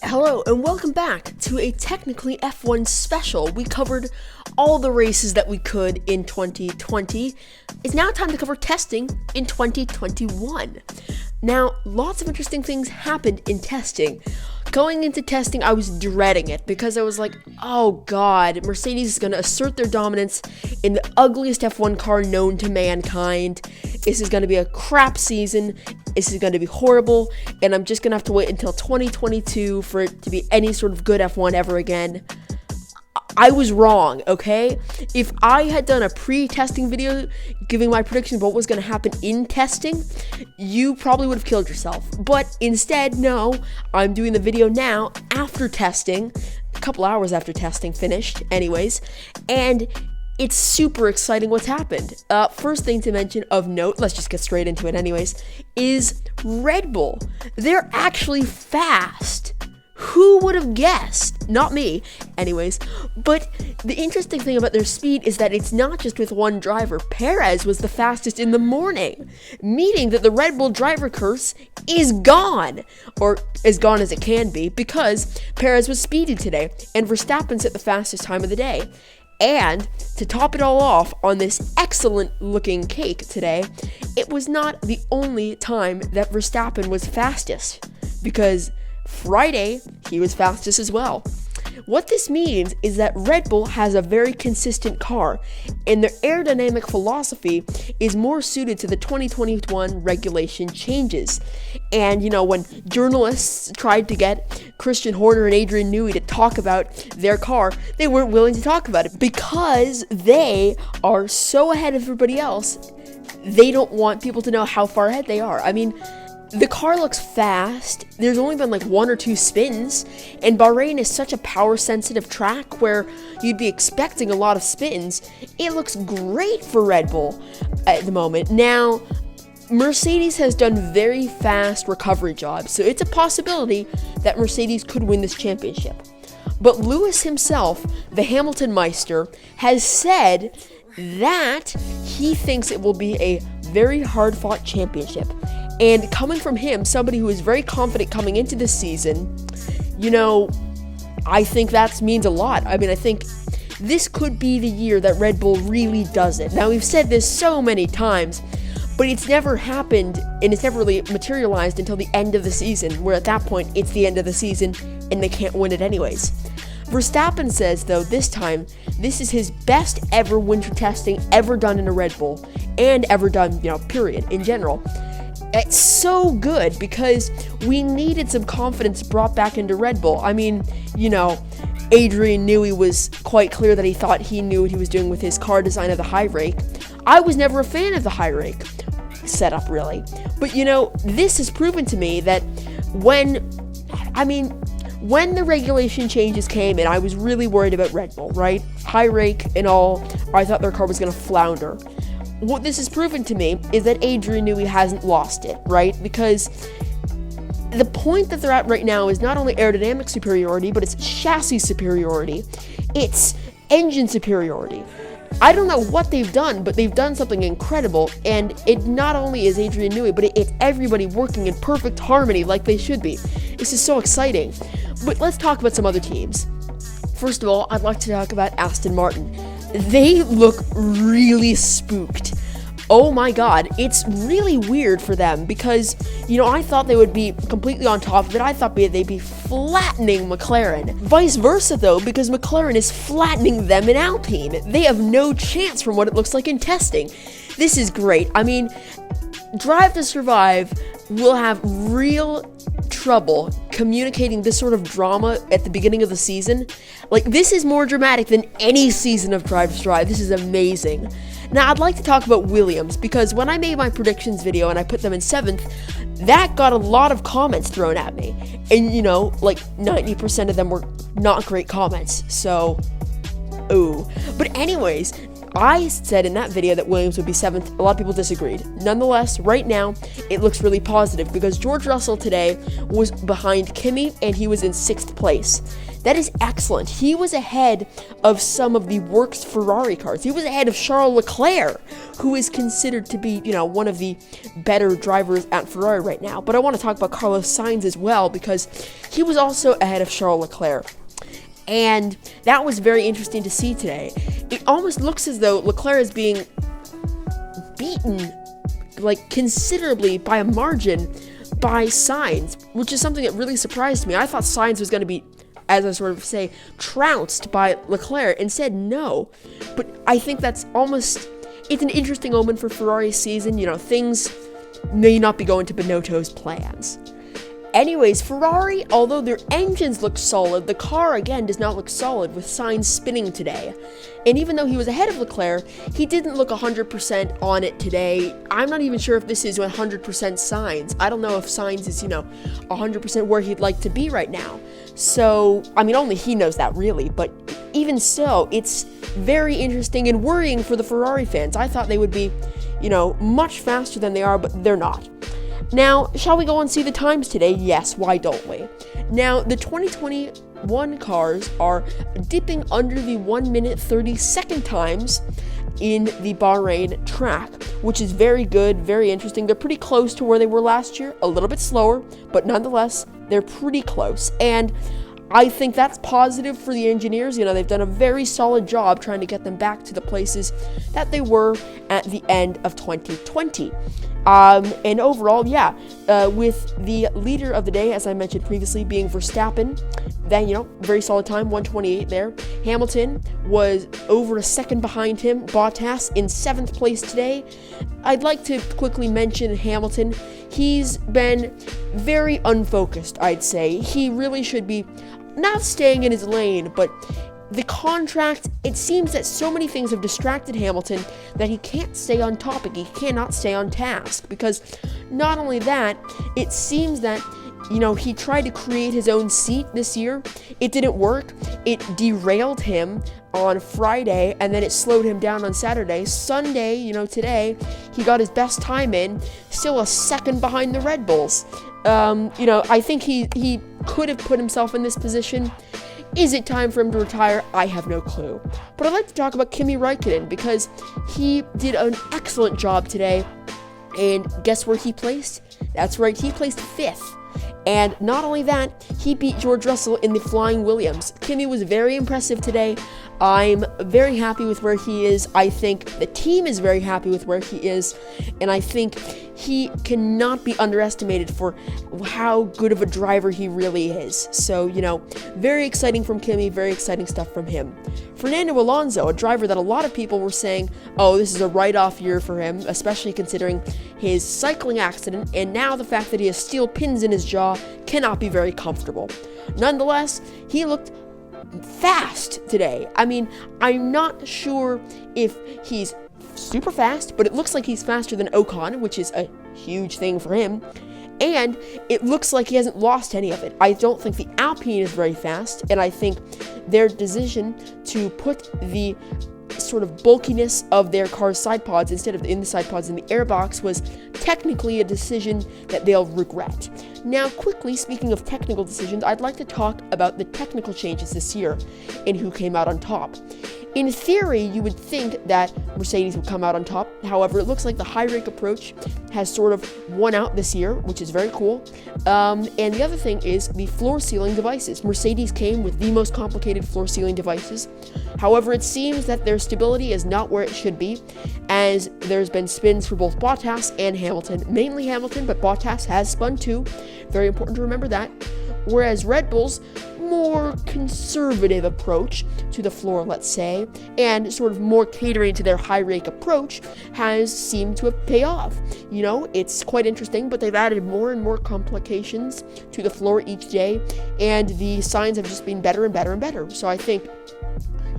Hello and welcome back to a technically F1 special. We covered all the races that we could in 2020. It's now time to cover testing in 2021. Now, lots of interesting things happened in testing. Going into testing, I was dreading it because I was like, oh god, Mercedes is going to assert their dominance in the ugliest F1 car known to mankind. This is going to be a crap season. This is going to be horrible, and I'm just going to have to wait until 2022 for it to be any sort of good F1 ever again. I was wrong, okay? If I had done a pre-testing video giving my prediction of what was going to happen in testing, you probably would have killed yourself. But instead, no, I'm doing the video now after testing, a couple hours after testing finished anyways, and it's super exciting what's happened. First thing to mention of note, let's just get straight into it anyways, is Red Bull. They're actually fast. Who would have guessed? Not me, anyways. But the interesting thing about their speed is that it's not just with one driver. Perez was the fastest in the morning, meaning that the Red Bull driver curse is gone, or as gone as it can be, because Perez was speedy today, and Verstappen set the fastest time of the day. And to top it all off on this excellent looking cake today, it was not the only time that Verstappen was fastest, because Friday, he was fastest as well. What this means is that Red Bull has a very consistent car, and their aerodynamic philosophy is more suited to the 2021 regulation changes. And, when journalists tried to get Christian Horner and Adrian Newey to talk about their car, they weren't willing to talk about it because they are so ahead of everybody else. They don't want people to know how far ahead they are. I mean, the car looks fast. There's only been like one or two spins, and Bahrain is such a power-sensitive track where you'd be expecting a lot of spins. It looks great for Red Bull at the moment. Now, Mercedes has done very fast recovery jobs, so it's a possibility that Mercedes could win this championship. But Lewis himself, the Hamilton Meister, has said that he thinks it will be a very hard-fought championship. And coming from him, somebody who is very confident coming into this season, I think that means a lot. I mean, I think this could be the year that Red Bull really does it. Now, we've said this so many times, but it's never happened, and it's never really materialized until the end of the season, where at that point, it's the end of the season, and they can't win it anyways. Verstappen says, though, this time, this is his best ever winter testing ever done in a Red Bull, and ever done, period, in general. It's so good because we needed some confidence brought back into Red Bull. I mean, Adrian Newey was quite clear that he thought he knew what he was doing with his car design of the high rake. I was never a fan of the high rake setup, really. But, this has proven to me that when the regulation changes came in, I was really worried about Red Bull, right? High rake and all, I thought their car was going to flounder. What this has proven to me is that Adrian Newey hasn't lost it, right? Because the point that they're at right now is not only aerodynamic superiority, but it's chassis superiority. It's engine superiority. I don't know what they've done, but they've done something incredible, and it not only is Adrian Newey, but it's everybody working in perfect harmony like they should be. This is so exciting. But let's talk about some other teams. First of all, I'd like to talk about Aston Martin. They look really spooked. Oh my god, it's really weird for them because, I thought they would be completely on top of it. I thought they'd be flattening McLaren. Vice versa, though, because McLaren is flattening them in Alpine. They have no chance from what it looks like in testing. This is great. I mean, Drive to Survive will have real trouble communicating this sort of drama at the beginning of the season. This is more dramatic than any season of Drive to Survive. This is amazing. Now, I'd like to talk about Williams, because when I made my predictions video and I put them in 7th, that got a lot of comments thrown at me. And, 90% of them were not great comments. So, ooh. But anyways, I said in that video that Williams would be 7th. A lot of people disagreed. Nonetheless, right now, it looks really positive because George Russell today was behind Kimi and he was in 6th place. That is excellent. He was ahead of some of the works Ferrari cars. He was ahead of Charles Leclerc, who is considered to be, one of the better drivers at Ferrari right now. But I want to talk about Carlos Sainz as well because he was also ahead of Charles Leclerc. And that was very interesting to see today. It almost looks as though Leclerc is being beaten, considerably by a margin by Sainz, which is something that really surprised me. I thought Sainz was going to be, as I sort of say, trounced by Leclerc. Instead, no. But I think that's it's an interesting omen for Ferrari's season. Things may not be going to Binotto's plans. Anyways, Ferrari, although their engines look solid, the car, again, does not look solid with Sainz spinning today. And even though he was ahead of Leclerc, he didn't look 100% on it today. I'm not even sure if this is 100% Sainz. I don't know if Sainz is, 100% where he'd like to be right now. So, only he knows that really, but even so, it's very interesting and worrying for the Ferrari fans. I thought they would be, much faster than they are, but they're not. Now, shall we go and see the times today? Yes, why don't we? Now, the 2021 cars are dipping under the 1 minute 30 second times in the Bahrain track, which is very good, very interesting. They're pretty close to where they were last year, a little bit slower, but nonetheless, they're pretty close. And I think that's positive for the engineers. They've done a very solid job trying to get them back to the places that they were at the end of 2020. And overall, with the leader of the day, as I mentioned previously, being Verstappen, then, very solid time, 1:28 there. Hamilton was over a second behind him. Bottas in 7th place today. I'd like to quickly mention Hamilton. He's been very unfocused, I'd say. He really should be not staying in his lane, but the contract, it seems that so many things have distracted Hamilton that he can't stay on topic, he cannot stay on task, because not only that, it seems that, he tried to create his own seat this year. It didn't work. It derailed him on Friday, and then it slowed him down on Saturday. Sunday, today, he got his best time in, still a second behind the Red Bulls. I think he could have put himself in this position. Is it time for him to retire? I have no clue. But I'd like to talk about Kimi Raikkonen because he did an excellent job today. And guess where he placed? That's right, he placed 5th. And not only that, he beat George Russell in the Flying Williams. Kimi was very impressive today. I'm very happy with where he is. I think the team is very happy with where he is. And I think he cannot be underestimated for how good of a driver he really is. So, very exciting from Kimi, very exciting stuff from him. Fernando Alonso, a driver that a lot of people were saying, oh, this is a write-off year for him, especially considering his cycling accident, and now the fact that he has steel pins in his jaw cannot be very comfortable. Nonetheless, he looked fast today. I'm not sure if he's super fast, but it looks like he's faster than Ocon, which is a huge thing for him. And it looks like he hasn't lost any of it. I don't think the Alpine is very fast, and I think their decision to put the sort of bulkiness of their car's side pods instead of in the side pods in the airbox was technically a decision that they'll regret. Now, quickly, speaking of technical decisions, I'd like to talk about the technical changes this year and who came out on top. In theory, you would think that Mercedes would come out on top. However, it looks like the high rake approach has sort of won out this year, which is very cool. And the other thing is the floor sealing devices. Mercedes came with the most complicated floor sealing devices. However, it seems that their stability is not where it should be, as there's been spins for both Bottas and Hamilton. Mainly Hamilton, but Bottas has spun too. Very important to remember that. Whereas Red Bull's more conservative approach to the floor, let's say, and sort of more catering to their high rake approach has seemed to have paid off. It's quite interesting, but they've added more and more complications to the floor each day, and the signs have just been better and better and better. So I think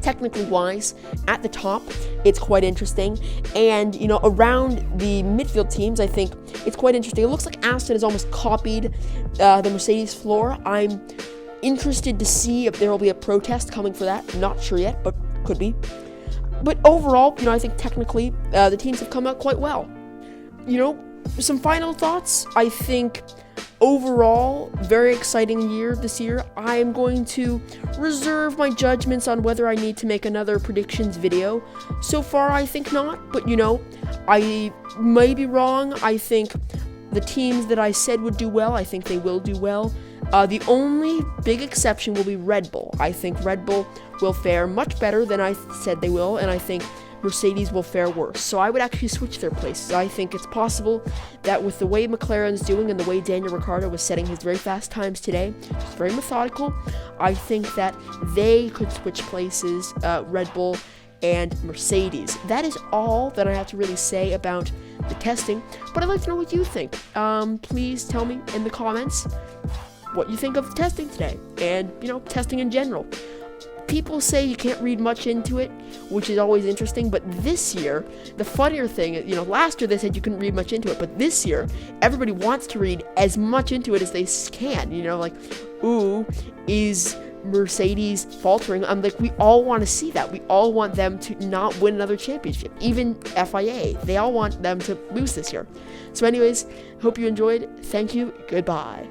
technically wise, at the top, it's quite interesting. And, around the midfield teams, I think it's quite interesting. It looks like Aston has almost copied the Mercedes floor. I'm interested to see if there will be a protest coming for that. Not sure yet, but could be. But overall, I think technically the teams have come out quite well. Some final thoughts. I think overall, very exciting year this year. I am going to reserve my judgments on whether I need to make another predictions video. So far, I think not, but I may be wrong. I think the teams that I said would do well, I think they will do well. The only big exception will be Red Bull. I think Red Bull will fare much better than I said they will, and I think Mercedes will fare worse. So I would actually switch their places. I think it's possible that with the way McLaren's doing and the way Daniel Ricciardo was setting his very fast times today, it's very methodical, I think that they could switch places, Red Bull and Mercedes. That is all that I have to really say about the testing, but I'd like to know what you think. Please tell me in the comments what you think of the testing today, and, testing in general. People say you can't read much into it, which is always interesting, but this year, the funnier thing, last year they said you couldn't read much into it, but this year, everybody wants to read as much into it as they can, is Mercedes faltering? I'm like, we all want to see that. We all want them to not win another championship. Even FIA, they all want them to lose this year. So anyways, hope you enjoyed. Thank you. Goodbye.